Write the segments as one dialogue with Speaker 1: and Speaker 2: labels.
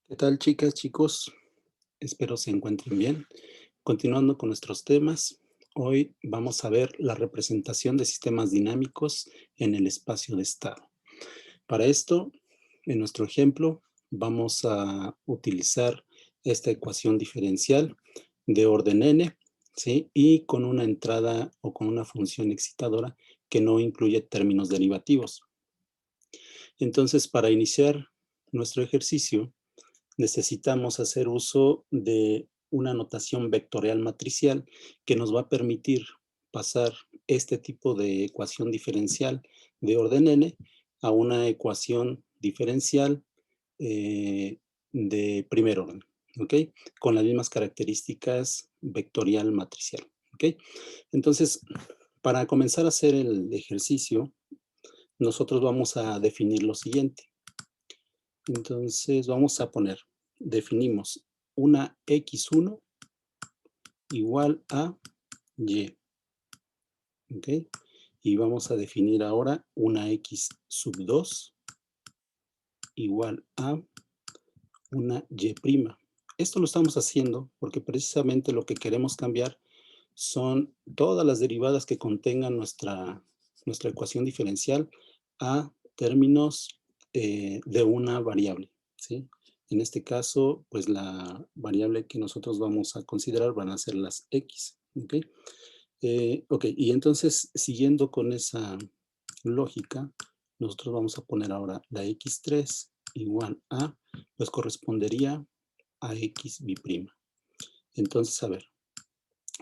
Speaker 1: ¿Qué tal, chicas, chicos? Espero se encuentren bien. Continuando con nuestros temas, hoy vamos a ver la representación de sistemas dinámicos en el espacio de estado. Para esto, en nuestro ejemplo, vamos a utilizar esta ecuación diferencial de orden n, ¿sí? Y con una entrada o con una función excitadora que no incluye términos derivativos. Entonces, para iniciar nuestro ejercicio, necesitamos hacer uso de una notación vectorial matricial que nos va a permitir pasar este tipo de ecuación diferencial de orden n a una ecuación diferencial eh, de primer orden, ¿ok? Con las mismas características vectorial matricial, ¿ok? Entonces, para comenzar a hacer el ejercicio, nosotros vamos a definir lo siguiente. Entonces vamos a poner, definimos una x1 igual a y, ¿ok? Y vamos a definir ahora una x sub 2 igual a una y prima. Esto lo estamos haciendo porque precisamente lo que queremos cambiar son todas las derivadas que contengan nuestra ecuación diferencial a términos de una variable, ¿sí? En este caso, pues la variable que nosotros vamos a considerar van a ser las x, ¿ok? Ok, y entonces, siguiendo con esa lógica, nosotros vamos a poner ahora la x3 igual a, pues correspondería a x bi'prima. Entonces, a ver,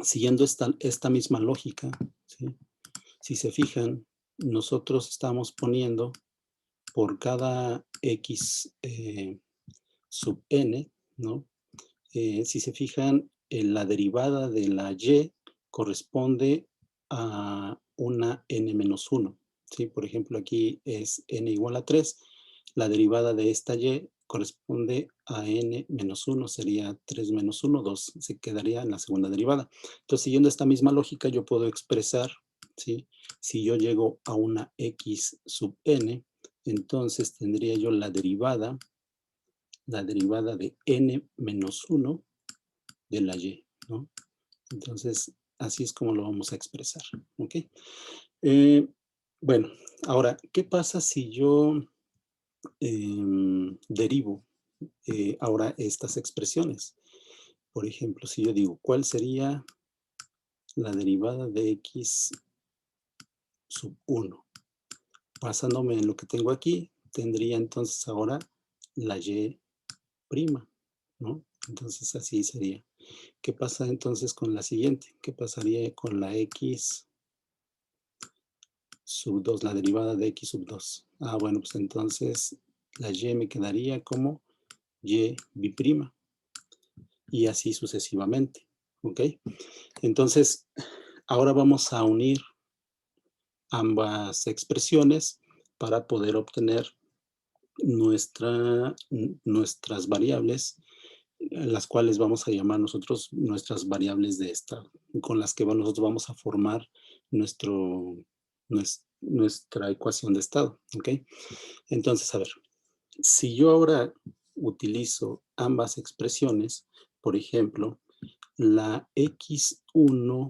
Speaker 1: siguiendo esta misma lógica, ¿sí? Si se fijan, nosotros estamos poniendo por cada x sub n, ¿no? Si se fijan, la derivada de la y corresponde a una n-1, ¿sí? Por ejemplo, aquí es n igual a 3. La derivada de esta y corresponde a n-1, sería 3 menos 1, 2, se quedaría en la segunda derivada. Entonces, siguiendo esta misma lógica, yo puedo expresar, ¿sí? Si yo llego a una x sub n, entonces tendría yo la derivada de n menos 1 de la y, ¿no? Entonces, así es como lo vamos a expresar, ¿ok? Bueno, ahora, ¿qué pasa si yo derivo ahora estas expresiones? Por ejemplo, si yo digo, ¿cuál sería la derivada de x sub 1? Basándome en lo que tengo aquí, tendría entonces ahora la y prima, ¿no? Entonces, así sería. ¿Qué pasa entonces con la siguiente? ¿Qué pasaría con la x sub 2, la derivada de x sub 2? Ah, bueno, pues entonces la y me quedaría como y bi'prima y así sucesivamente, ¿ok? Entonces, ahora vamos a unir ambas expresiones para poder obtener nuestras variables, las cuales vamos a llamar nosotros nuestras variables de estado, con las que nosotros vamos a formar nuestra ecuación de estado, ¿ok? Entonces, a ver, si yo ahora utilizo ambas expresiones, por ejemplo, la x1',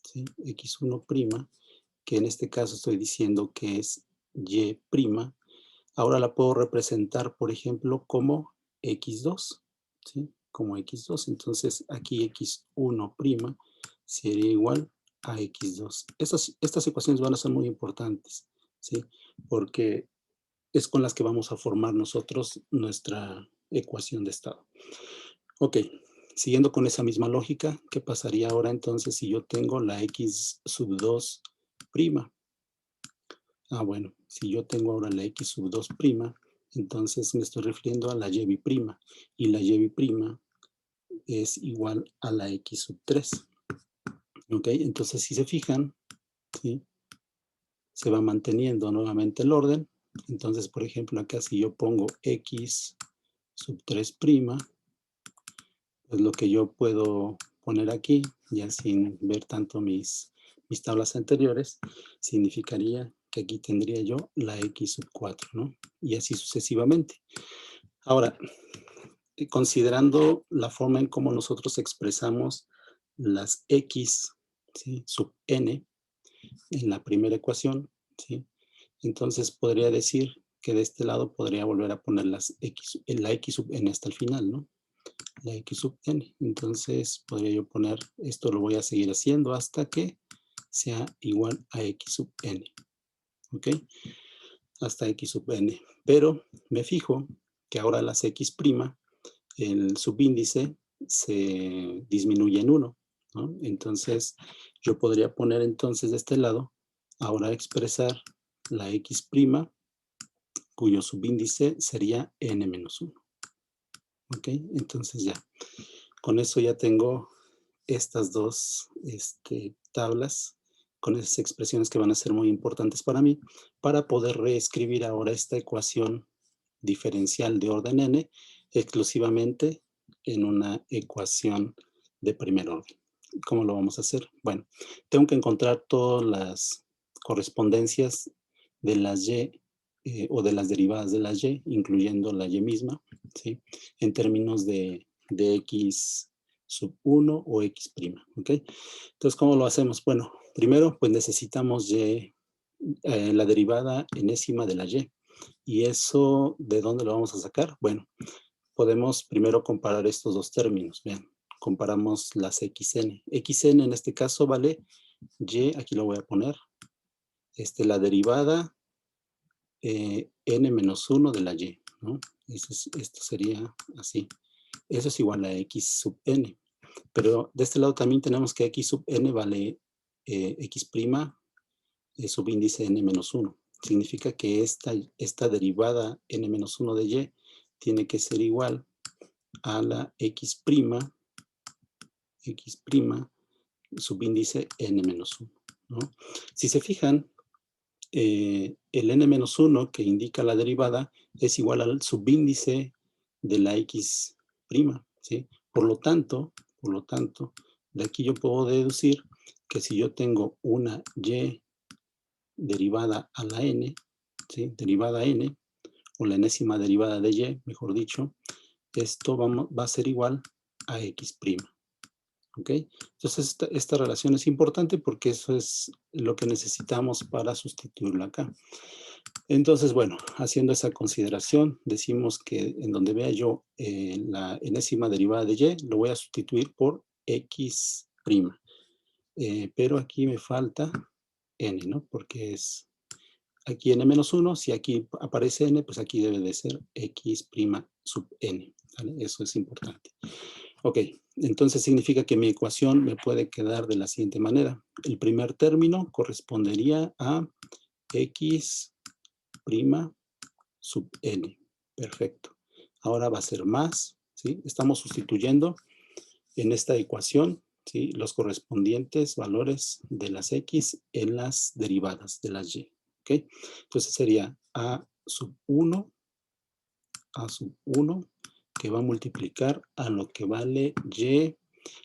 Speaker 1: ¿sí? x1', que en este caso estoy diciendo que es y', ahora la puedo representar, por ejemplo, como x2, ¿sí? Como x2. Entonces, aquí x1' sería igual a x2. Estas ecuaciones van a ser muy importantes, ¿sí? Porque es con las que vamos a formar nosotros nuestra ecuación de estado. Ok, siguiendo con esa misma lógica, ¿qué pasaría ahora entonces si yo tengo la x sub 2'? Ah, bueno, si yo tengo ahora la x sub 2', entonces me estoy refiriendo a la y bi'prima. Y la y bi'prima es igual a la x sub 3. ¿Ok? Entonces, si se fijan, ¿sí? Se va manteniendo nuevamente el orden. Entonces, por ejemplo, acá si yo pongo x sub 3', pues lo que yo puedo poner aquí, ya sin ver tanto mis tablas anteriores, significaría que aquí tendría yo la x sub 4, ¿no? Y así sucesivamente. Ahora, considerando la forma en cómo nosotros expresamos las x, ¿sí? Sub n en la primera ecuación, ¿sí? Entonces podría decir que de este lado podría volver a poner la x sub n hasta el final, ¿no? La x sub n. Entonces podría yo poner, esto lo voy a seguir haciendo hasta que sea igual a x sub n, ¿ok? Hasta x sub n. Pero me fijo que ahora las x', el subíndice se disminuye en 1, ¿no? Entonces yo podría poner entonces de este lado, ahora expresar la x', cuyo subíndice sería n-1. ¿Ok? Entonces ya, con eso ya tengo estas dos tablas con esas expresiones que van a ser muy importantes para mí, para poder reescribir ahora esta ecuación diferencial de orden n exclusivamente en una ecuación de primer orden. ¿Cómo lo vamos a hacer? Bueno, tengo que encontrar todas las correspondencias de las y o de las derivadas de las y, incluyendo la y misma, ¿sí? En términos de x sub 1 o x', ¿ok? Entonces, ¿cómo lo hacemos? Bueno, primero, pues necesitamos la derivada enésima de la y. ¿Y eso de dónde lo vamos a sacar? Bueno, podemos primero comparar estos dos términos. Vean, comparamos las xn. Xn en este caso vale y, aquí lo voy a poner, la derivada n-1 de la y, ¿no? Esto sería así. Eso es igual a x sub n. Pero de este lado también tenemos que x sub n vale x', subíndice n-1. Significa que esta derivada n-1 de y tiene que ser igual a la x', subíndice n-1, ¿no? Si se fijan, el n-1 que indica la derivada es igual al subíndice de la x', ¿sí? Por lo tanto, de aquí yo puedo deducir que si yo tengo una y derivada a la n, ¿sí? Derivada a n, o la enésima derivada de y, mejor dicho, esto va a ser igual a x'. ¿Ok? Entonces esta relación es importante porque eso es lo que necesitamos para sustituirlo acá. Entonces, bueno, haciendo esa consideración, decimos que en donde vea yo la enésima derivada de y, lo voy a sustituir por x'. Pero aquí me falta n, ¿no? Porque es aquí n-1, si aquí aparece n, pues aquí debe de ser x' sub n, ¿vale? Eso es importante. Ok, entonces significa que mi ecuación me puede quedar de la siguiente manera. El primer término correspondería a x' sub n. Perfecto. Ahora va a ser más, ¿sí? Estamos sustituyendo en esta ecuación, ¿sí? Los correspondientes valores de las x en las derivadas de las y. ¿Ok? Entonces sería a sub 1, que va a multiplicar a lo que vale y,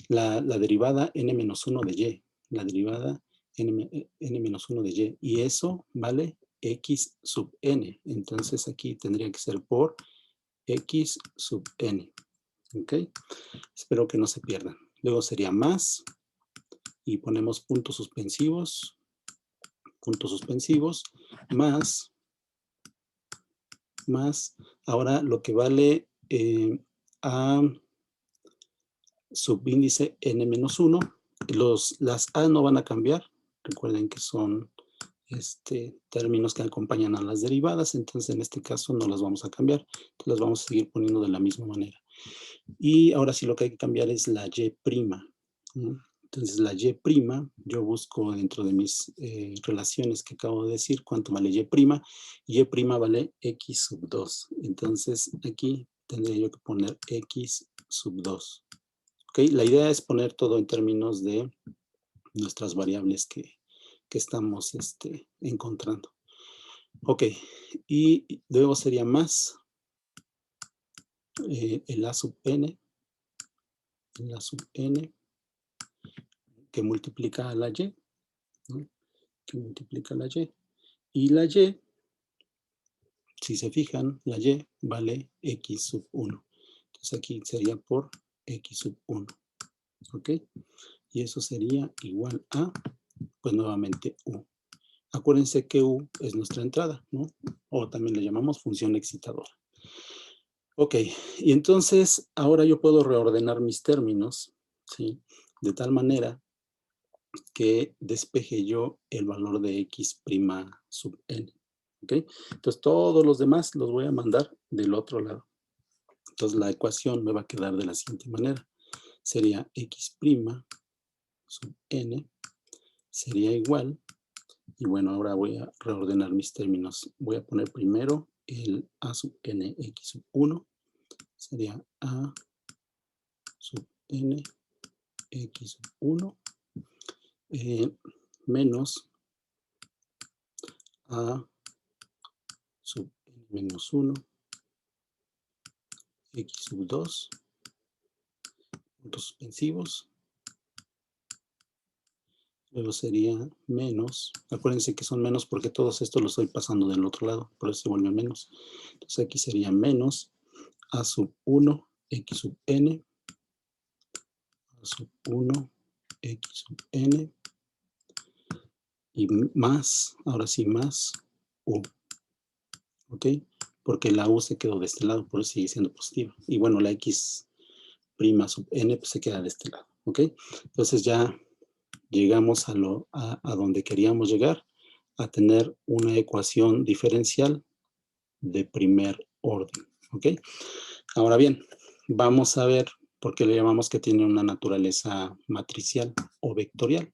Speaker 1: la derivada n-1 de y, la derivada n-1 de y, y eso vale x sub n. Entonces aquí tendría que ser por x sub n. ¿Ok? Espero que no se pierdan. Luego sería más, y ponemos puntos suspensivos, más, ahora lo que vale a subíndice n-1, las a no van a cambiar, recuerden que son términos que acompañan a las derivadas, entonces en este caso no las vamos a cambiar, las vamos a seguir poniendo de la misma manera. Y ahora sí lo que hay que cambiar es la y', ¿no? Entonces la y', yo busco dentro de mis relaciones que acabo de decir cuánto vale y', y' vale x sub 2, entonces aquí tendría yo que poner x sub 2. ¿Ok? La idea es poner todo en términos de nuestras variables que estamos encontrando. Ok, y luego sería más el a sub n, que multiplica a la y, ¿no? Que multiplica la y. Y la y, si se fijan, la y vale x sub 1. Entonces aquí sería por x sub 1. ¿Ok? Y eso sería igual a, pues nuevamente, u. Acuérdense que u es nuestra entrada, ¿no? O también le llamamos función excitadora. Ok, y entonces ahora yo puedo reordenar mis términos, ¿sí? De tal manera que despeje yo el valor de x' sub n. ¿Ok? Entonces todos los demás los voy a mandar del otro lado. Entonces la ecuación me va a quedar de la siguiente manera. Sería x' sub n sería igual, y bueno, ahora voy a reordenar mis términos. Voy a poner primero el a sub n x sub 1, sería a sub n x sub 1 menos a sub n menos 1 x sub 2 puntos suspensivos. Luego sería menos, acuérdense que son menos porque todos estos los estoy pasando del otro lado, por eso se vuelve menos. Entonces aquí sería menos a sub 1 x sub n, a sub 1 x sub n, y más, ahora sí más u, ¿ok? Porque la u se quedó de este lado, por eso sigue siendo positiva. Y bueno, la x' sub n pues se queda de este lado, ¿ok? Entonces ya llegamos a donde queríamos llegar, a tener una ecuación diferencial de primer orden, ¿ok? Ahora bien, vamos a ver por qué le llamamos que tiene una naturaleza matricial o vectorial.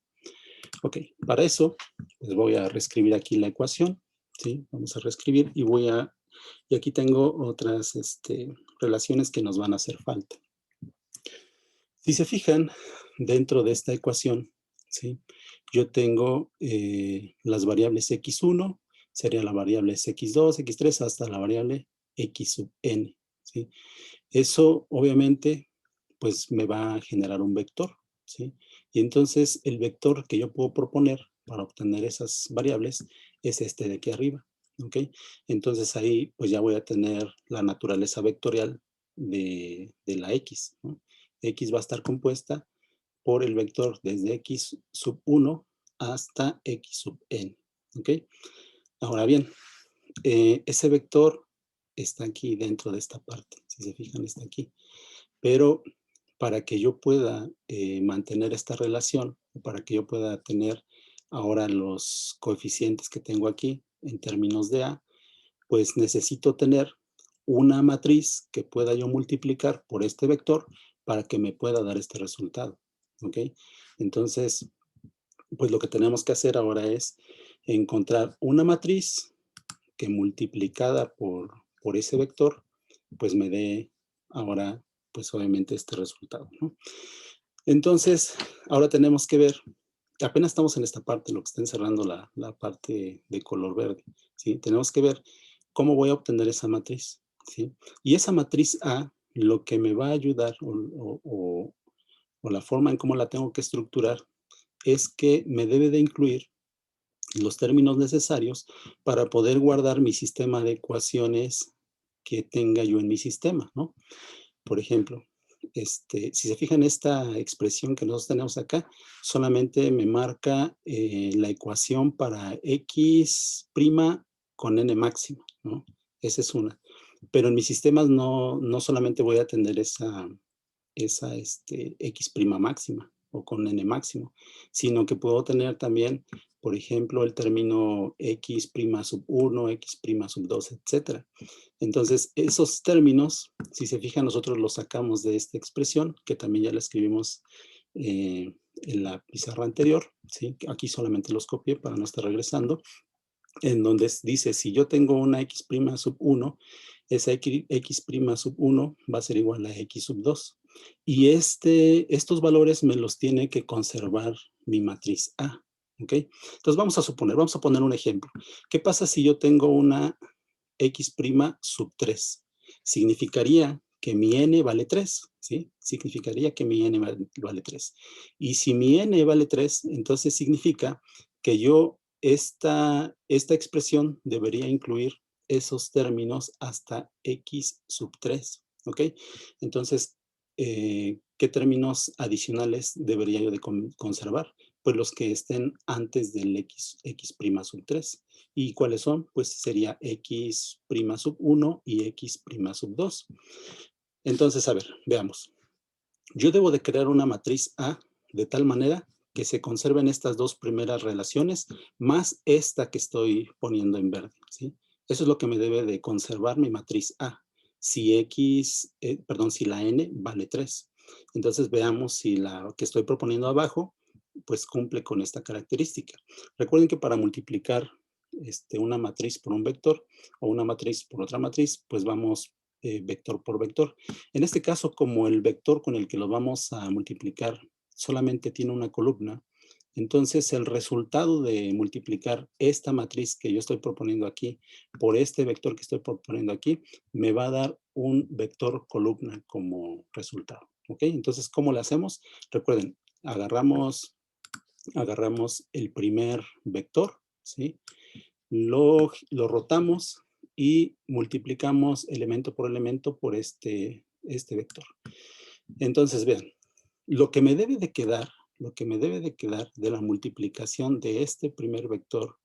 Speaker 1: Ok, para eso les voy a reescribir aquí la ecuación, ¿sí? Vamos a reescribir y aquí tengo otras relaciones que nos van a hacer falta. Si se fijan, dentro de esta ecuación, ¿sí? Yo tengo las variables x1, sería la variable x2, x3, hasta la variable x sub n, ¿sí? Eso, obviamente, pues me va a generar un vector, ¿sí? Y entonces el vector que yo puedo proponer para obtener esas variables es este de aquí arriba, ¿ok? Entonces ahí pues ya voy a tener la naturaleza vectorial de la x, ¿no? X va a estar compuesta por el vector desde x sub 1 hasta x sub n, ¿ok? Ahora bien, ese vector está aquí dentro de esta parte, si se fijan está aquí, pero para que yo pueda mantener esta relación, para que yo pueda tener ahora los coeficientes que tengo aquí en términos de A, pues necesito tener una matriz que pueda yo multiplicar por este vector para que me pueda dar este resultado, ¿ok? Entonces, pues lo que tenemos que hacer ahora es encontrar una matriz que multiplicada por ese vector, pues me dé ahora, pues obviamente este resultado, ¿no? Entonces, ahora tenemos que ver, apenas estamos en esta parte, lo que está encerrando la parte de color verde, ¿sí? Tenemos que ver cómo voy a obtener esa matriz, ¿sí? Y esa matriz A, lo que me va a ayudar o la forma en cómo la tengo que estructurar es que me debe de incluir los términos necesarios para poder guardar mi sistema de ecuaciones que tenga yo en mi sistema, ¿no? Por ejemplo, si se fijan esta expresión que nosotros tenemos acá, solamente me marca la ecuación para x' con n máxima, ¿no? Esa es una. Pero en mis sistemas no solamente voy a tener esa x' máxima o con n máximo, sino que puedo tener también, por ejemplo, el término x' sub 1, x' sub 2, etcétera. Entonces, esos términos, si se fijan, nosotros los sacamos de esta expresión, que también ya la escribimos en la pizarra anterior, ¿sí? Aquí solamente los copié para no estar regresando, en donde dice, si yo tengo una x' sub 1, esa x' sub 1 va a ser igual a x sub 2. Y estos valores me los tiene que conservar mi matriz A, ¿ok? Entonces vamos a poner un ejemplo. ¿Qué pasa si yo tengo una x' sub 3? Significaría que mi n vale 3, ¿sí? Significaría que mi n vale 3. Y si mi n vale 3, entonces significa que yo esta expresión debería incluir esos términos hasta x sub 3, ¿ok? Entonces, ¿qué términos adicionales debería yo de conservar? Pues los que estén antes del x' sub 3. ¿Y cuáles son? Pues sería x' sub 1 y x' sub 2. Entonces, a ver, veamos. Yo debo de crear una matriz A de tal manera que se conserven estas dos primeras relaciones, más esta que estoy poniendo en verde, ¿sí? Eso es lo que me debe de conservar mi matriz A. Si si la n vale 3. Entonces veamos si la que estoy proponiendo abajo, pues cumple con esta característica. Recuerden que para multiplicar una matriz por un vector o una matriz por otra matriz, pues vamos vector por vector. En este caso, como el vector con el que lo vamos a multiplicar solamente tiene una columna, entonces el resultado de multiplicar esta matriz que yo estoy proponiendo aquí por este vector que estoy proponiendo aquí, me va a dar un vector columna como resultado. ¿Ok? Entonces, ¿cómo lo hacemos? Recuerden, agarramos el primer vector, ¿sí? Lo rotamos y multiplicamos elemento por este vector. Entonces, vean, lo que me debe de quedar, de la multiplicación de este primer vector,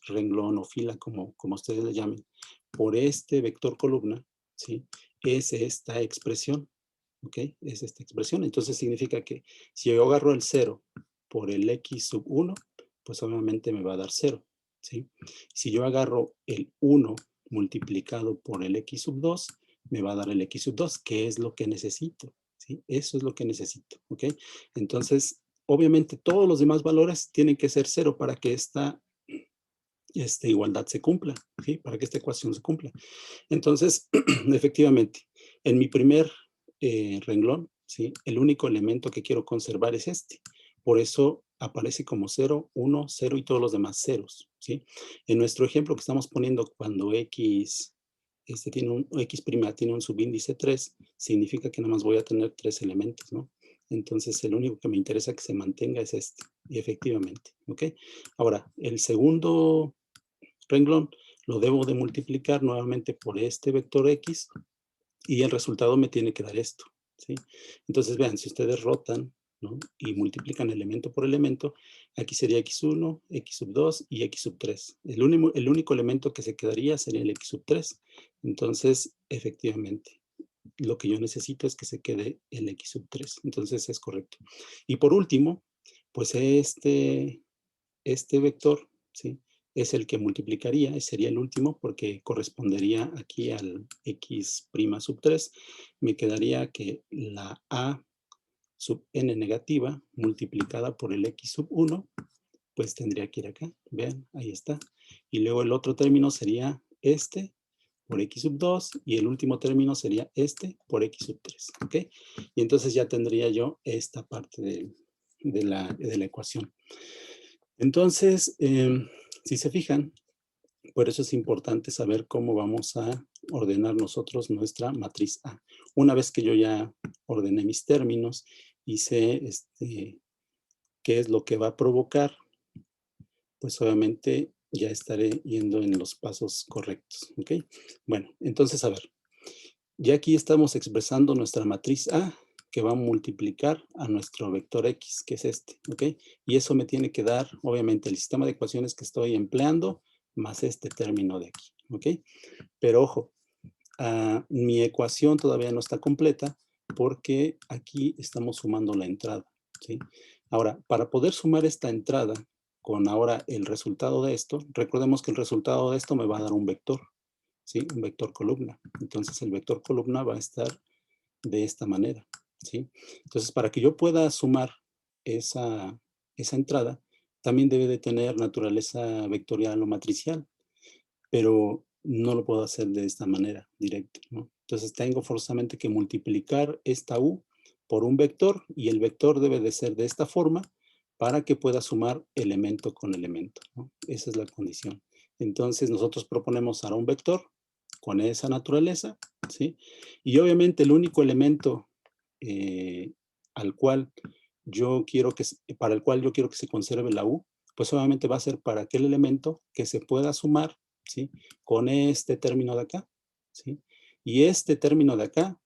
Speaker 1: renglón o fila, como ustedes le llamen, por este vector columna, ¿sí? Es esta expresión, ¿ok? Es esta expresión. Entonces significa que si yo agarro el 0 por el x sub 1, pues obviamente me va a dar 0, ¿sí? Si yo agarro el 1 multiplicado por el x sub 2, me va a dar el x sub 2, que es lo que necesito, ¿sí? Eso es lo que necesito, ¿ok? Entonces, obviamente todos los demás valores tienen que ser 0 para que esta igualdad se cumpla, ¿sí? Para que esta ecuación se cumpla. Entonces, efectivamente, en mi primer renglón, ¿sí? El único elemento que quiero conservar es este. Por eso aparece como 0, 1, 0 y todos los demás ceros, ¿sí? En nuestro ejemplo que estamos poniendo cuando x x' tiene un subíndice 3, significa que nada más voy a tener 3 elementos, ¿no? Entonces, el único que me interesa que se mantenga es este. Y efectivamente, ¿ok? Ahora, el segundo renglón lo debo de multiplicar nuevamente por este vector x y el resultado me tiene que dar esto, ¿sí? Entonces, vean, si ustedes rotan, ¿no? Y multiplican elemento por elemento, aquí sería x1, x sub 2 y x sub 3. El único elemento que se quedaría sería el x sub 3. Entonces, efectivamente, lo que yo necesito es que se quede el x sub 3. Entonces, es correcto. Y por último, pues este vector, ¿sí? Es el que multiplicaría, sería el último porque correspondería aquí al x' sub 3. Me quedaría que la a sub n negativa multiplicada por el x sub 1, pues tendría que ir acá. Vean, ahí está. Y luego el otro término sería este por x sub 2 y el último término sería este por x sub 3. ¿Ok? Y entonces ya tendría yo esta parte de la ecuación. Entonces, si se fijan, por eso es importante saber cómo vamos a ordenar nosotros nuestra matriz A. Una vez que yo ya ordené mis términos y sé qué es lo que va a provocar, pues obviamente ya estaré yendo en los pasos correctos, ¿ok? Bueno, entonces, a ver, ya aquí estamos expresando nuestra matriz A que va a multiplicar a nuestro vector X, que es este, ¿ok? Y eso me tiene que dar, obviamente, el sistema de ecuaciones que estoy empleando más este término de aquí, ¿ok? Pero ojo, mi ecuación todavía no está completa porque aquí estamos sumando la entrada, ¿sí? Ahora, para poder sumar esta entrada con ahora el resultado de esto, recordemos que el resultado de esto me va a dar un vector, ¿sí? Un vector columna. Entonces, el vector columna va a estar de esta manera, ¿sí? Entonces, para que yo pueda sumar esa entrada, también debe de tener naturaleza vectorial o matricial, pero no lo puedo hacer de esta manera directa, ¿no? Entonces, tengo forzosamente que multiplicar esta U por un vector y el vector debe de ser de esta forma para que pueda sumar elemento con elemento, ¿no? Esa es la condición. Entonces, nosotros proponemos ahora un vector con esa naturaleza, ¿sí? Y obviamente el único elemento al cual para el cual yo quiero que se conserve la U, pues obviamente va a ser para aquel elemento que se pueda sumar ¿sí? Con este término de acá, ¿sí? Y este término de acá,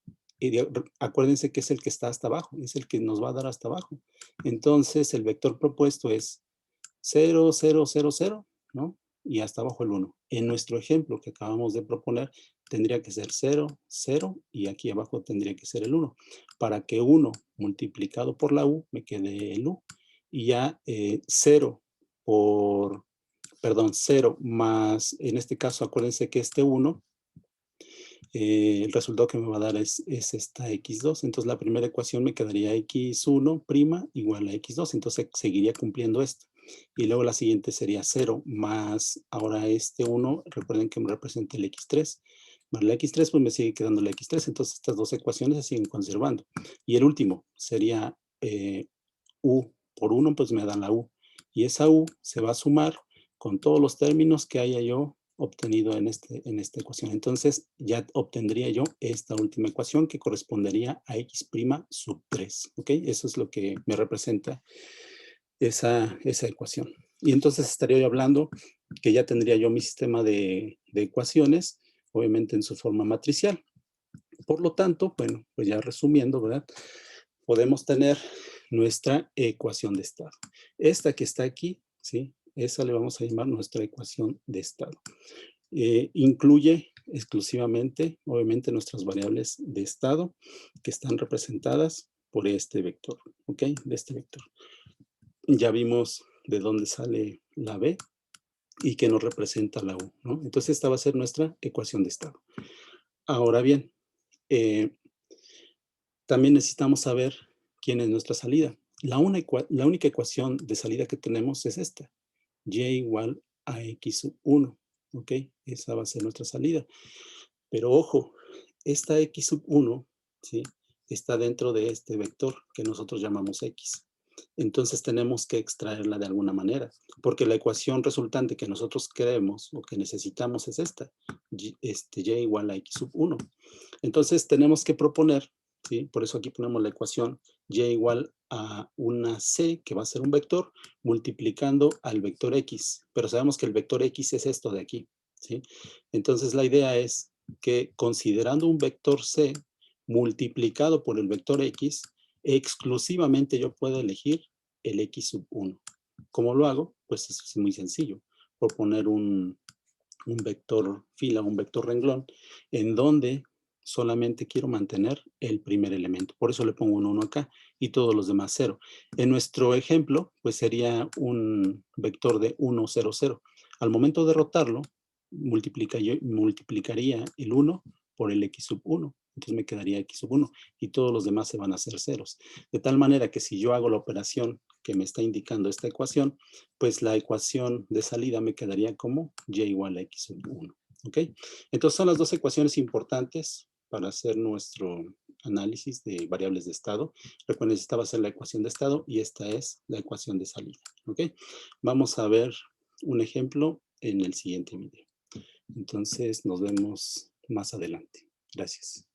Speaker 1: acuérdense que es el que está hasta abajo, es el que nos va a dar hasta abajo. Entonces, el vector propuesto es 0, 0, 0, 0, ¿no? Y hasta abajo el 1. En nuestro ejemplo que acabamos de proponer, tendría que ser 0, 0, y aquí abajo tendría que ser el 1, para que 1 multiplicado por la u me quede el u. Y ya 0 por, perdón, 0 más, en este caso acuérdense que este 1, el resultado que me va a dar es esta x2. Entonces la primera ecuación me quedaría x1' igual a x2. Entonces seguiría cumpliendo esto. Y luego la siguiente sería 0 más ahora este 1. Recuerden que me representa el x3. Más la x3 pues me sigue quedando la x3. Entonces estas dos ecuaciones se siguen conservando. Y el último sería u por 1, pues me dan la u. Y esa u se va a sumar con todos los términos que haya yo obtenido en esta ecuación. Entonces ya obtendría yo esta última ecuación que correspondería a x' sub 3. ¿Ok? Eso es lo que me representa esa ecuación. Y entonces estaría yo hablando que ya tendría yo mi sistema de ecuaciones, obviamente en su forma matricial. Por lo tanto, bueno, pues ya resumiendo, ¿verdad? Podemos tener nuestra ecuación de estado. Esta que está aquí, ¿sí? Esa le vamos a llamar nuestra ecuación de estado. Incluye exclusivamente, obviamente, nuestras variables de estado que están representadas por este vector, ¿ok? De este vector. Ya vimos de dónde sale la B y que nos representa la U, ¿no? Entonces esta va a ser nuestra ecuación de estado. Ahora bien, también necesitamos saber quién es nuestra salida. La única ecuación de salida que tenemos es esta, y igual a x sub 1, ¿ok? Esa va a ser nuestra salida. Pero ojo, esta x sub 1, ¿sí? Está dentro de este vector que nosotros llamamos x. Entonces tenemos que extraerla de alguna manera, porque la ecuación resultante que nosotros queremos o que necesitamos es esta, y igual a x sub 1. Entonces tenemos que proponer, ¿sí? Por eso aquí ponemos la ecuación y igual a una c, que va a ser un vector, multiplicando al vector x. Pero sabemos que el vector x es esto de aquí, ¿sí? Entonces la idea es que considerando un vector c multiplicado por el vector x, exclusivamente yo puedo elegir el x sub 1. ¿Cómo lo hago? Pues es muy sencillo. Por poner un vector fila, un vector renglón, en donde solamente quiero mantener el primer elemento. Por eso le pongo un 1 acá y todos los demás 0. En nuestro ejemplo, pues sería un vector de 1, 0, 0. Al momento de rotarlo, multiplicaría el 1 por el x sub 1. Entonces me quedaría x sub 1 y todos los demás se van a hacer ceros. De tal manera que si yo hago la operación que me está indicando esta ecuación, pues la ecuación de salida me quedaría como y igual a x sub 1. ¿Ok? Entonces son las dos ecuaciones importantes para hacer nuestro análisis de variables de estado. Recuerden, esta va a ser la ecuación de estado y esta es la ecuación de salida. ¿Ok? Vamos a ver un ejemplo en el siguiente video. Entonces nos vemos más adelante. Gracias.